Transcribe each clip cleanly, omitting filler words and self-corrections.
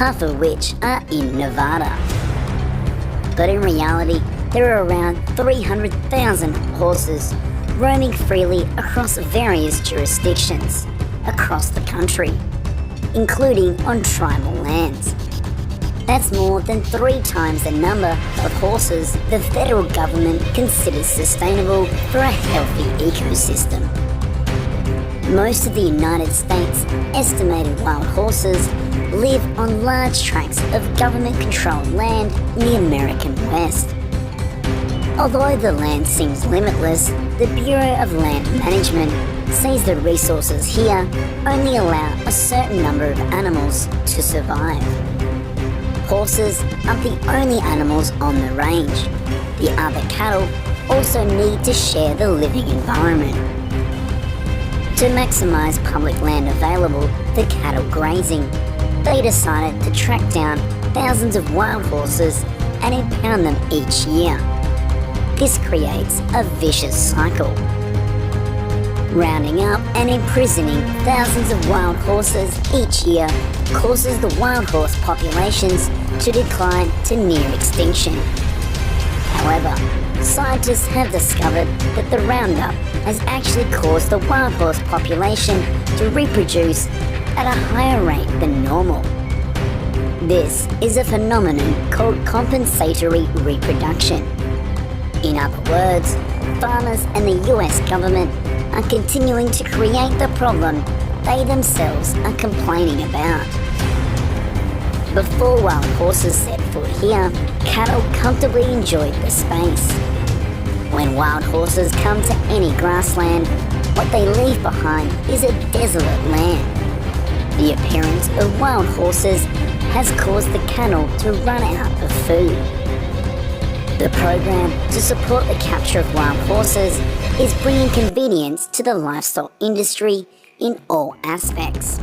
half of which are in Nevada. But in reality, there are around 300,000 horses roaming freely across various jurisdictions across the country, including on tribal lands. That's more than 3 times the number of horses the federal government considers sustainable for a healthy ecosystem. Most of the United States' estimated wild horses live on large tracts of government-controlled land in the American West. Although the land seems limitless, the Bureau of Land Management says the resources here only allow a certain number of animals to survive. Horses aren't the only animals on the range. The other cattle also need to share the living environment. To maximise public land available for cattle grazing, they decided to track down thousands of wild horses and impound them each year. This creates a vicious cycle. Rounding up and imprisoning thousands of wild horses each year causes the wild horse populations to decline to near extinction. However, scientists have discovered that the roundup has actually caused the wild horse population to reproduce at a higher rate than normal. This is a phenomenon called compensatory reproduction. In other words, farmers and the US government are continuing to create the problem they themselves are complaining about. Before wild horses set foot here, cattle comfortably enjoyed the space. When wild horses come to any grassland, what they leave behind is a desolate land. The appearance of wild horses has caused the cattle to run out of food. The program to support the capture of wild horses is bringing convenience to the livestock industry in all aspects.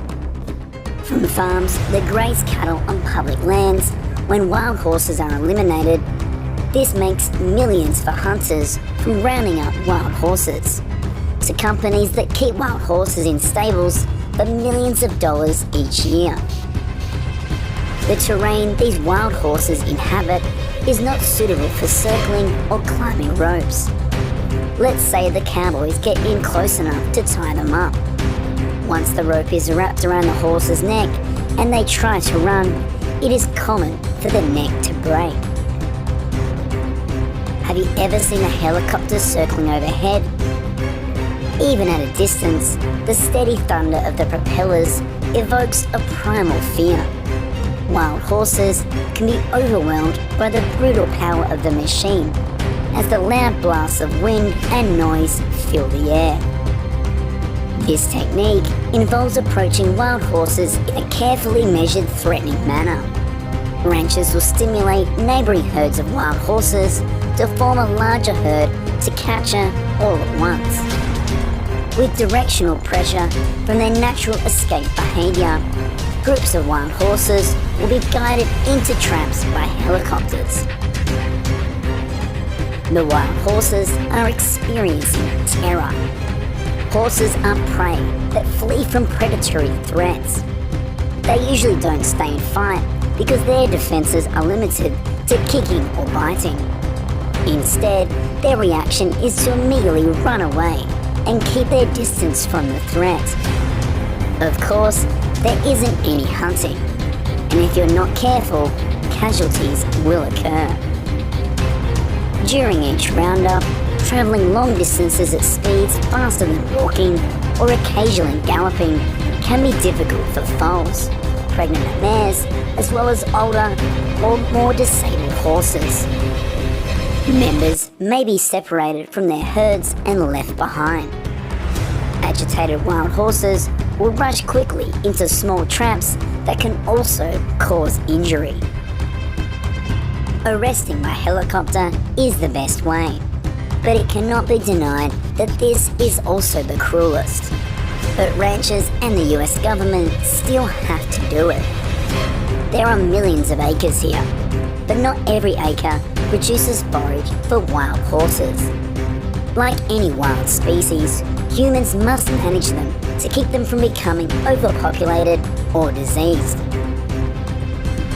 From farms that graze cattle on public lands, when wild horses are eliminated, this makes millions for hunters from rounding up wild horses, to companies that keep wild horses in stables for millions of dollars each year. The terrain these wild horses inhabit is not suitable for circling or climbing ropes. Let's say the cowboys get in close enough to tie them up. Once the rope is wrapped around the horse's neck and they try to run, it is common for the neck to break. Have you ever seen a helicopter circling overhead? Even at a distance, the steady thunder of the propellers evokes a primal fear. Wild horses can be overwhelmed by the brutal power of the machine, as the loud blasts of wind and noise fill the air. This technique involves approaching wild horses in a carefully measured, threatening manner. Ranchers will stimulate neighbouring herds of wild horses to form a larger herd to capture all at once. With directional pressure from their natural escape behaviour, groups of wild horses will be guided into traps by helicopters. The wild horses are experiencing terror. Horses are prey that flee from predatory threats. They usually don't stay and fight because their defences are limited to kicking or biting. Instead, their reaction is to immediately run away and keep their distance from the threat. Of course, there isn't any hunting, and if you're not careful, casualties will occur. During each roundup, travelling long distances at speeds faster than walking or occasionally galloping can be difficult for foals, pregnant mares, as well as older or more disabled horses. Members may be separated from their herds and left behind. Agitated wild horses will rush quickly into small traps that can also cause injury. Arresting by helicopter is the best way, but it cannot be denied that this is also the cruelest. But ranchers and the US government still have to do it. There are millions of acres here, but not every acre produces forage for wild horses. Like any wild species, humans must manage them to keep them from becoming overpopulated or diseased.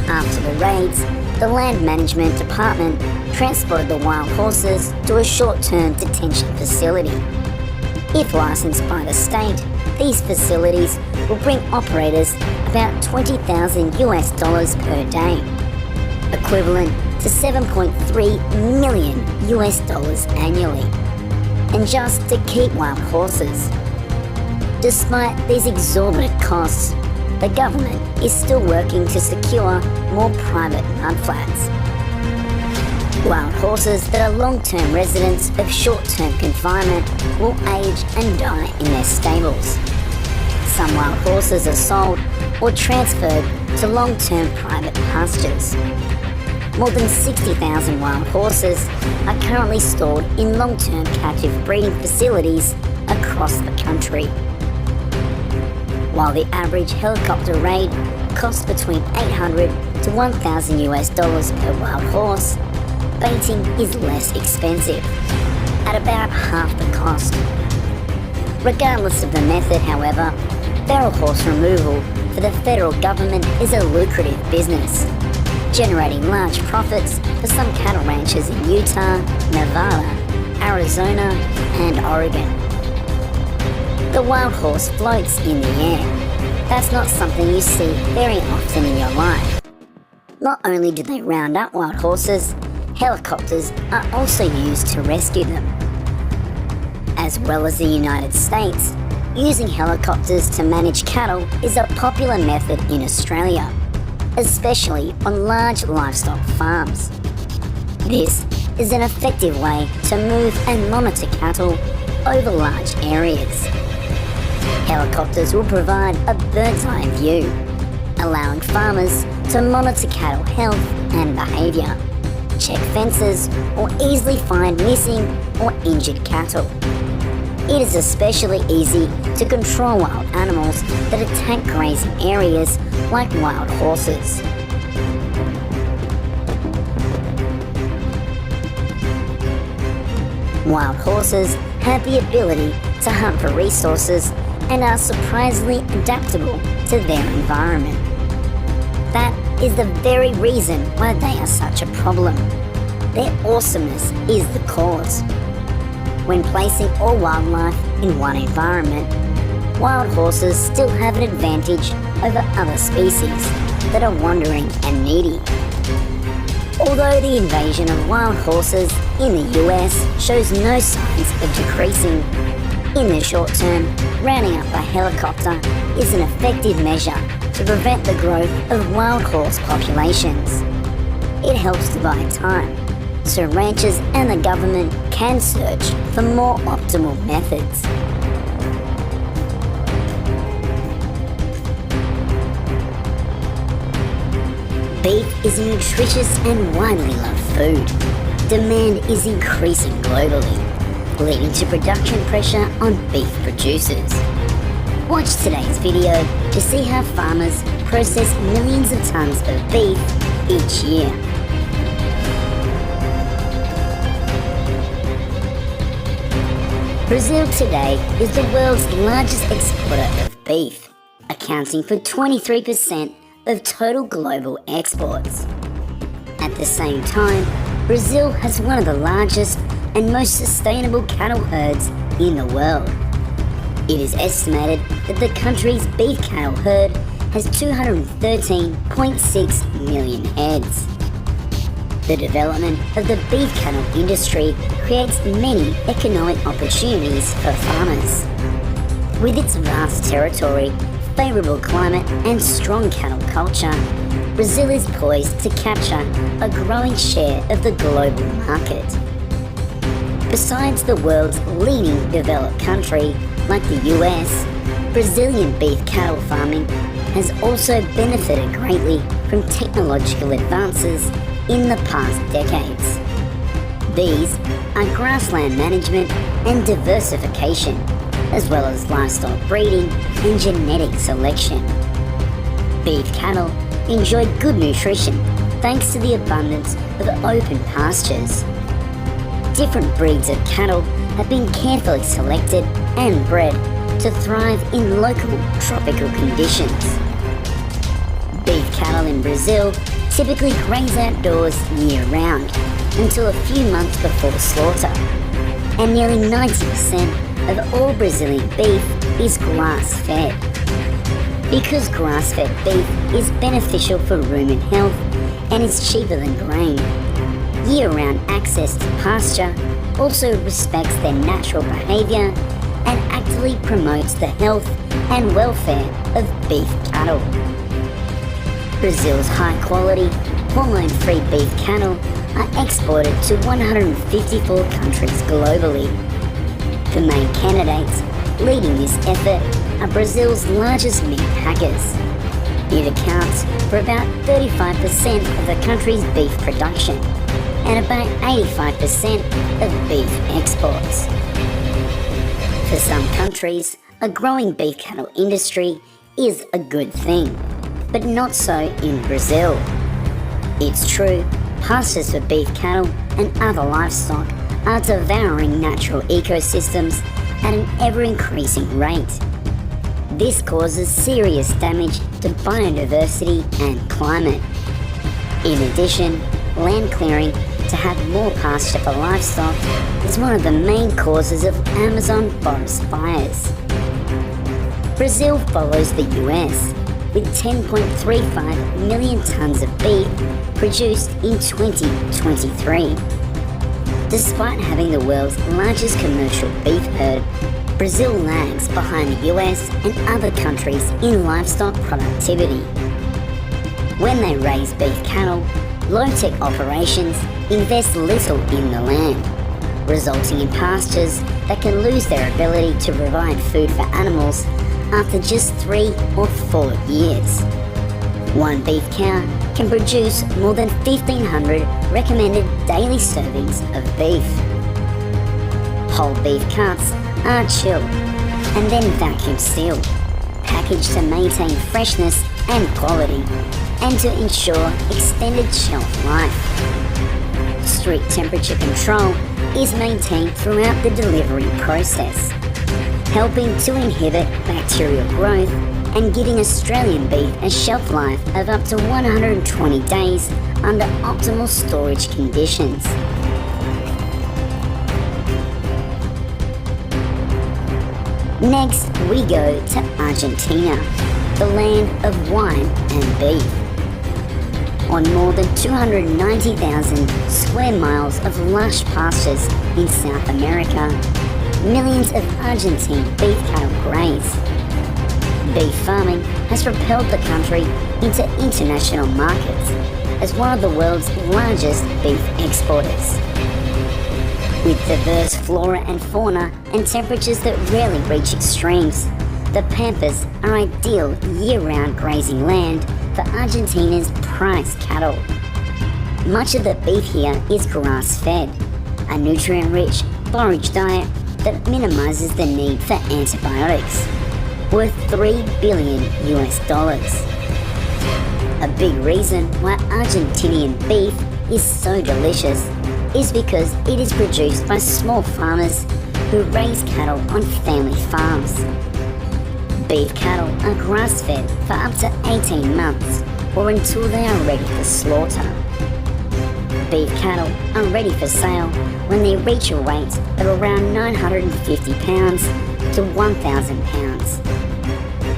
After the raids, the Land Management Department transported the wild horses to a short-term detention facility. If licensed by the state, these facilities will bring operators about $20,000 per day, equivalent to $7.3 million annually, and just to keep wild horses. Despite these exorbitant costs, the government is still working to secure more private mudflats. Wild horses that are long-term residents of short-term confinement will age and die in their stables. Some wild horses are sold or transferred to long-term private pastures. More than 60,000 wild horses are currently stored in long-term captive breeding facilities across the country. While the average helicopter raid costs between $800 to $1,000 per wild horse, baiting is less expensive, at about half the cost. Regardless of the method, however, feral horse removal for the federal government is a lucrative business, generating large profits for some cattle ranchers in Utah, Nevada, Arizona, and Oregon. The wild horse floats in the air. That's not something you see very often in your life. Not only do they round up wild horses, helicopters are also used to rescue them. As well as the United States, using helicopters to manage cattle is a popular method in Australia, especially on large livestock farms. This is an effective way to move and monitor cattle over large areas. Helicopters will provide a bird's eye view, allowing farmers to monitor cattle health and behaviour, check fences, or easily find missing or injured cattle. It is especially easy to control wild animals that attack grazing areas like wild horses. Wild horses have the ability to hunt for resources and are surprisingly adaptable to their environment. That is the very reason why they are such a problem. Their awesomeness is the cause. When placing all wildlife in one environment, wild horses still have an advantage over other species that are wandering and needy. Although the invasion of wild horses in the US shows no signs of decreasing, in the short term, rounding up a helicopter is an effective measure to prevent the growth of wild horse populations. It helps to buy time, so ranchers and the government can search for more optimal methods. Beef is a nutritious and widely loved food. Demand is increasing globally, leading to production pressure on beef producers. Watch today's video to see how farmers process millions of tons of beef each year. Brazil today is the world's largest exporter of beef, accounting for 23% of total global exports. At the same time, Brazil has one of the largest and most sustainable cattle herds in the world. It is estimated that the country's beef cattle herd has 213.6 million heads. The development of the beef cattle industry creates many economic opportunities for farmers. With its vast territory, favourable climate and strong cattle culture, Brazil is poised to capture a growing share of the global market. Besides the world's leading developed country, like the US, Brazilian beef cattle farming has also benefited greatly from technological advances in the past decades. These are grassland management and diversification, as well as livestock breeding and genetic selection. Beef cattle enjoy good nutrition thanks to the abundance of open pastures. Different breeds of cattle have been carefully selected and bred to thrive in local tropical conditions. Beef cattle in Brazil typically graze outdoors year-round until a few months before slaughter, and nearly 90% of all Brazilian beef is grass-fed. Because grass-fed beef is beneficial for rumen health and is cheaper than grain, year-round access to pasture also respects their natural behaviour and actively promotes the health and welfare of beef cattle. Brazil's high-quality, hormone-free beef cattle are exported to 154 countries globally. The main candidates leading this effort are Brazil's largest meat packers. It accounts for about 35% of the country's beef production and about 85% of beef exports. For some countries, a growing beef cattle industry is a good thing, but not so in Brazil. It's true, pastures for beef cattle and other livestock are devouring natural ecosystems at an ever-increasing rate. This causes serious damage to biodiversity and climate. In addition, land clearing to have more pasture for livestock is one of the main causes of Amazon forest fires. Brazil follows the US, with 10.35 million tonnes of beef produced in 2023. Despite having the world's largest commercial beef herd, Brazil lags behind the US and other countries in livestock productivity. When they raise beef cattle, low-tech operations invest little in the land, resulting in pastures that can lose their ability to provide food for animals after just 3 or 4 years. One beef cow can produce more than 1,500 recommended daily servings of beef. Whole beef cuts are chilled and then vacuum sealed, packaged to maintain freshness and quality and to ensure extended shelf life. Strict temperature control is maintained throughout the delivery process, helping to inhibit bacterial growth and giving Australian beef a shelf life of up to 120 days under optimal storage conditions. Next, we go to Argentina, the land of wine and beef. On more than 290,000 square miles of lush pastures in South America, millions of Argentine beef cattle graze. Beef farming has propelled the country into international markets as one of the world's largest beef exporters. With diverse flora and fauna and temperatures that rarely reach extremes, the Pampas are ideal year-round grazing land for Argentina's prized cattle. Much of the beef here is grass-fed, a nutrient-rich forage diet that minimizes the need for antibiotics, worth $3 billion. A big reason why Argentinian beef is so delicious is because it is produced by small farmers who raise cattle on family farms. Beef cattle are grass-fed for up to 18 months or until they are ready for slaughter. Beef cattle are ready for sale when they reach a weight of around 950 pounds to 1,000 pounds.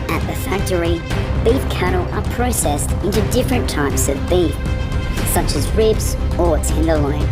At the factory, beef cattle are processed into different types of beef, such as ribs or tenderloin.